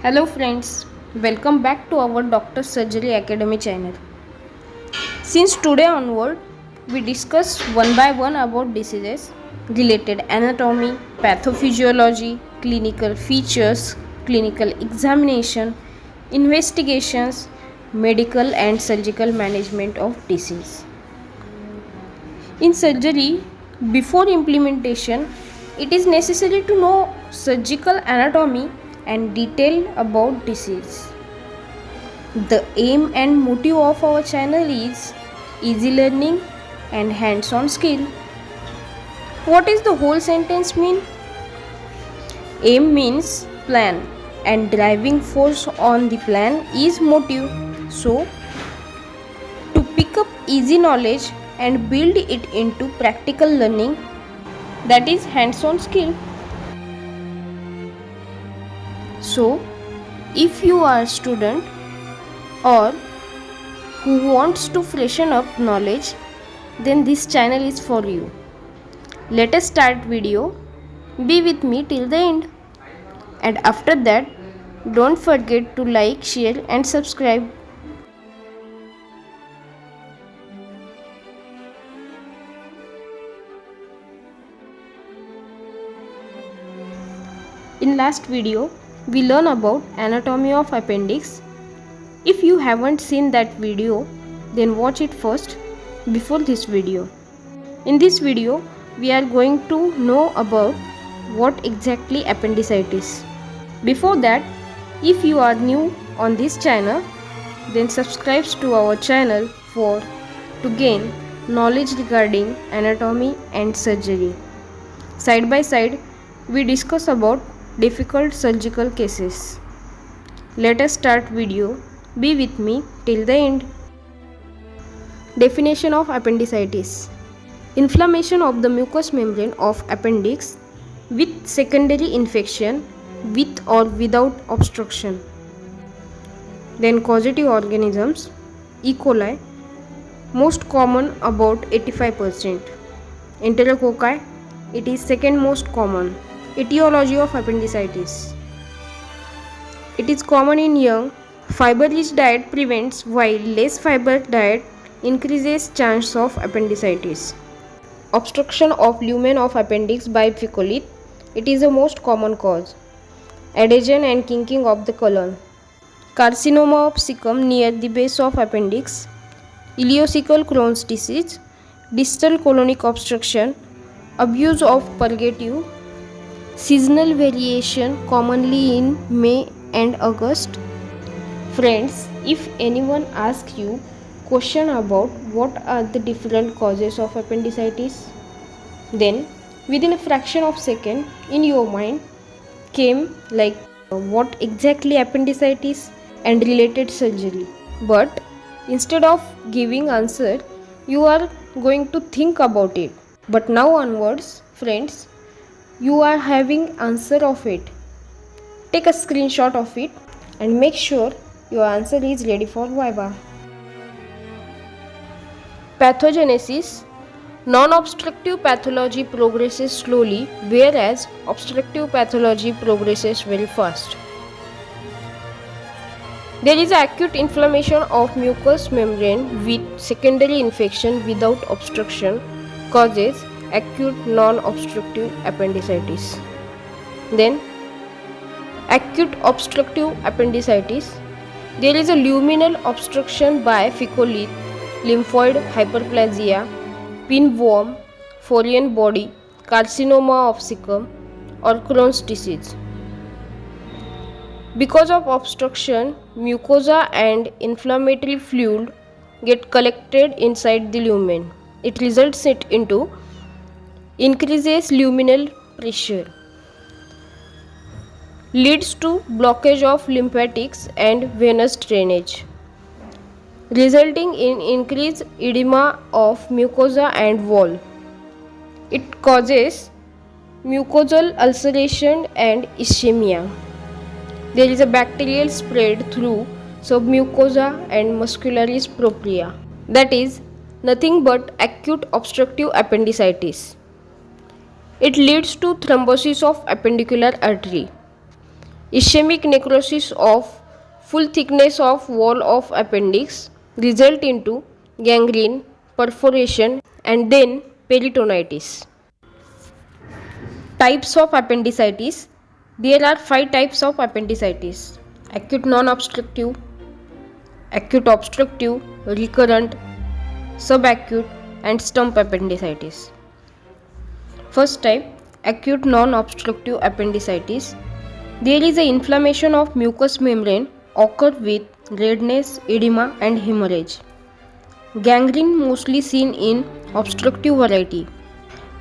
Hello friends, welcome back to our Doctor Surgery Academy channel. Since today onward, we discuss one by one about diseases, related anatomy, pathophysiology, clinical features, clinical examination, investigations, medical and surgical management of disease. In surgery, before implementation, it is necessary to know surgical anatomy and detail about disease. The aim and motive of our channel is easy learning and hands-on skill. What is the whole sentence mean? Aim means plan and driving force on the plan is motive. So, to pick up easy knowledge and build it into practical learning, that is hands-on skill. So, if you are a student or who wants to freshen up knowledge, then this channel is for you. Let us start video. Be with me till the end. And after that, don't forget to like, share and subscribe. In last video, we learn about anatomy of appendix. If you haven't seen that video, then watch it first before this video. In this video, we are going to know about what exactly appendicitis. Before that, if you are new on this channel, then subscribe to our channel to gain knowledge regarding anatomy and surgery. Side by side, we discuss about difficult surgical cases. Let us start video. Be with me till the end. Definition of appendicitis. Inflammation of the mucous membrane of appendix with secondary infection with or without obstruction. Then causative organisms. E. coli, most common about 85%. Enterococci, it is second most common. Etiology of appendicitis. It is common in young. Fiber-rich diet prevents, while less fiber diet increases chance of appendicitis. Obstruction of lumen of appendix by fecolith. It is the most common cause. Adhesion and kinking of the colon. Carcinoma of cecum near the base of appendix. Ileocecal Crohn's disease. Distal colonic obstruction. Abuse of purgative. Seasonal variation commonly in May and August. Friends, if anyone asks you question about what are the different causes of appendicitis, then within a fraction of second in your mind came like what exactly appendicitis and related surgery. But instead of giving answer, you are going to think about it. But now onwards, friends, you are having answer of it. Take a screenshot of it and make sure your answer is ready for Viva. Pathogenesis. Non-obstructive pathology progresses slowly, whereas obstructive pathology progresses very fast. There is acute inflammation of mucous membrane with secondary infection without obstruction causes acute non-obstructive appendicitis. Then acute obstructive appendicitis. There is a luminal obstruction by fecolith, lymphoid hyperplasia, pinworm, foreign body, carcinoma of cecum or Crohn's disease. Because of obstruction, mucosa and inflammatory fluid get collected inside the lumen. It results into increases luminal pressure, leads to blockage of lymphatics and venous drainage, resulting in increased edema of mucosa and wall. It causes mucosal ulceration and ischemia. There is a bacterial spread through submucosa and muscularis propria. That is nothing but acute obstructive appendicitis. It leads to thrombosis of appendicular artery. Ischemic necrosis of full thickness of wall of appendix result into gangrene, perforation and then peritonitis. Types of appendicitis. There are 5 types of appendicitis: acute non-obstructive, acute obstructive, recurrent, subacute and stump appendicitis. First type, acute non-obstructive appendicitis. There is an inflammation of mucous membrane occur with redness, edema and hemorrhage. Gangrene mostly seen in obstructive variety,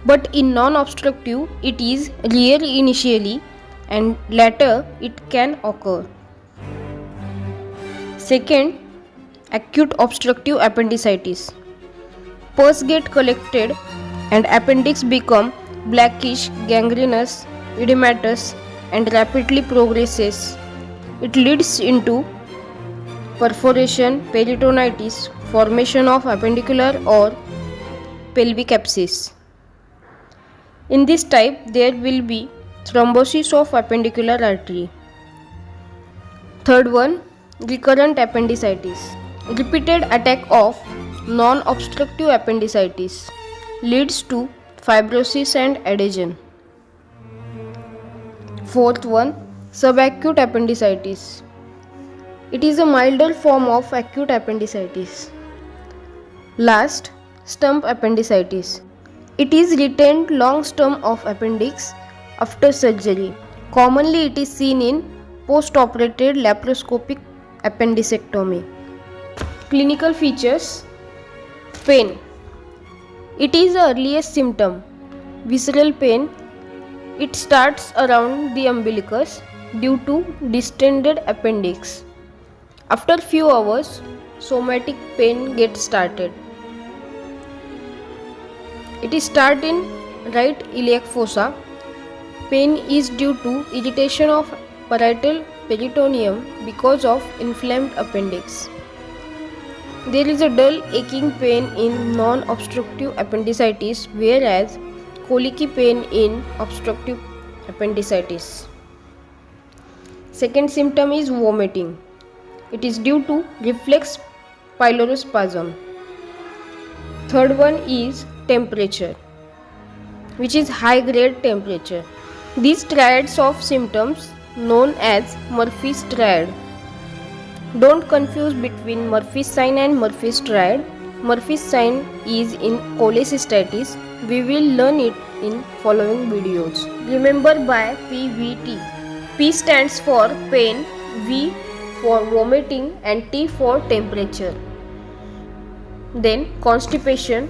but in non-obstructive it is rare initially and later it can occur. Second, acute obstructive appendicitis. Pus get collected and appendix become blackish, gangrenous, edematous and rapidly progresses. It leads into perforation, peritonitis, formation of appendicular or pelvic abscess. In this type, there will be thrombosis of appendicular artery. Third one, recurrent appendicitis. Repeated attack of non-obstructive appendicitis leads to fibrosis and adhesion. Fourth one, subacute appendicitis. It is a milder form of acute appendicitis. Last, stump appendicitis. It is retained long stump of appendix after surgery. Commonly it is seen in post-operative laparoscopic appendicectomy. Clinical features. Pain. It is the earliest symptom. Visceral pain. It starts around the umbilicus due to distended appendix. After few hours, somatic pain gets started. It is start in right iliac fossa. Pain is due to irritation of parietal peritoneum because of inflamed appendix. There is a dull aching pain in non-obstructive appendicitis, whereas colicky pain in obstructive appendicitis. Second symptom is vomiting. It is due to reflex pylospasm. Third one is temperature, which is high grade temperature. These triads of symptoms known as Murphy's triad. Don't confuse between Murphy's sign and Murphy's triad. Murphy's sign is in cholecystitis. We will learn it in following videos. Remember by PVT. P stands for pain, V for vomiting and T for temperature. Then constipation.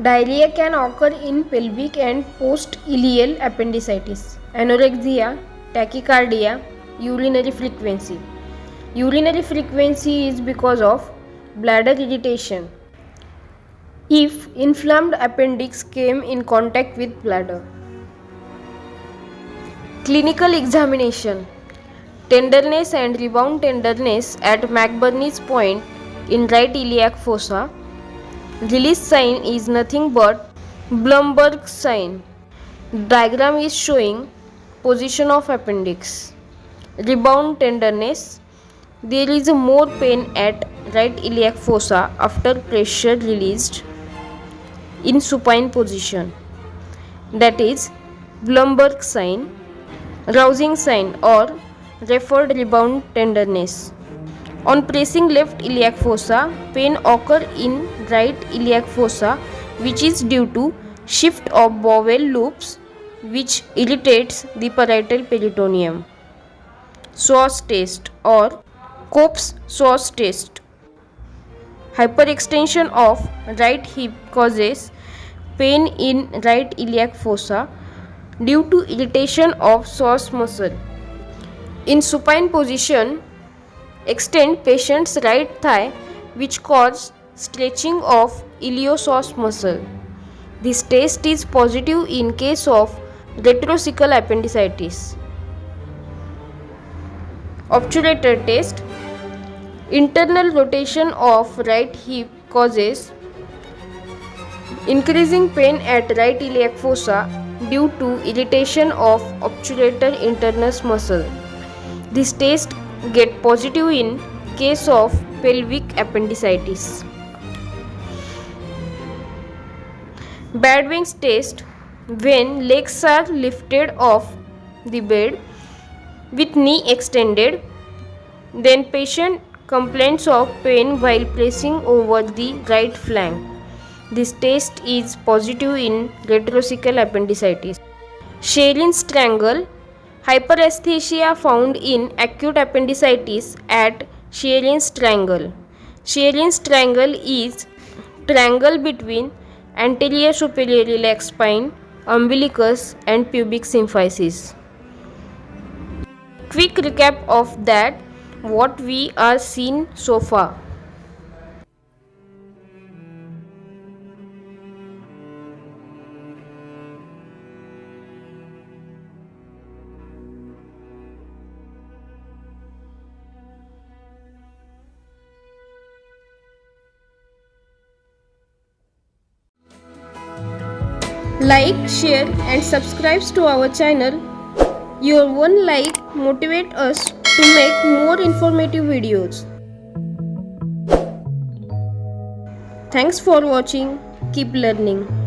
Diarrhea can occur in pelvic and post-ileal appendicitis. Anorexia, tachycardia, urinary frequency. Urinary frequency is because of bladder irritation. If inflamed appendix came in contact with bladder. Clinical examination. Tenderness and rebound tenderness at McBurney's point in right iliac fossa. Release sign is nothing but Blumberg sign. Diagram is showing position of appendix. Rebound tenderness. There is a more pain at right iliac fossa after pressure released in supine position. That is Blumberg sign. Rousing sign or referred rebound tenderness. On pressing left iliac fossa, pain occur in right iliac fossa, which is due to shift of bowel loops which irritates the parietal peritoneum. Sauce test or Cope's sauce test. Hyperextension of right hip causes pain in right iliac fossa due to irritation of psoas muscle. In supine position, extend patient's right thigh which cause stretching of iliopsoas muscle. This test is positive in case of retrocecal appendicitis. Obturator test. Internal rotation of right hip causes increasing pain at right iliac fossa due to irritation of obturator internus muscle. This test get positive in case of pelvic appendicitis. Bad wings test when legs are lifted off the bed with knee extended, then patient complains of pain while placing over the right flank. This test is positive in retrocecal appendicitis. Sherren's triangle. Hyperesthesia found in acute appendicitis at Sherren's triangle. Sherren's triangle is triangle between anterior superior iliac spine, umbilicus and pubic symphysis. Quick recap of that what we are seen so far. Like, share and subscribe to our channel. Your one like motivates us to make more informative videos. Thanks for watching. Keep learning.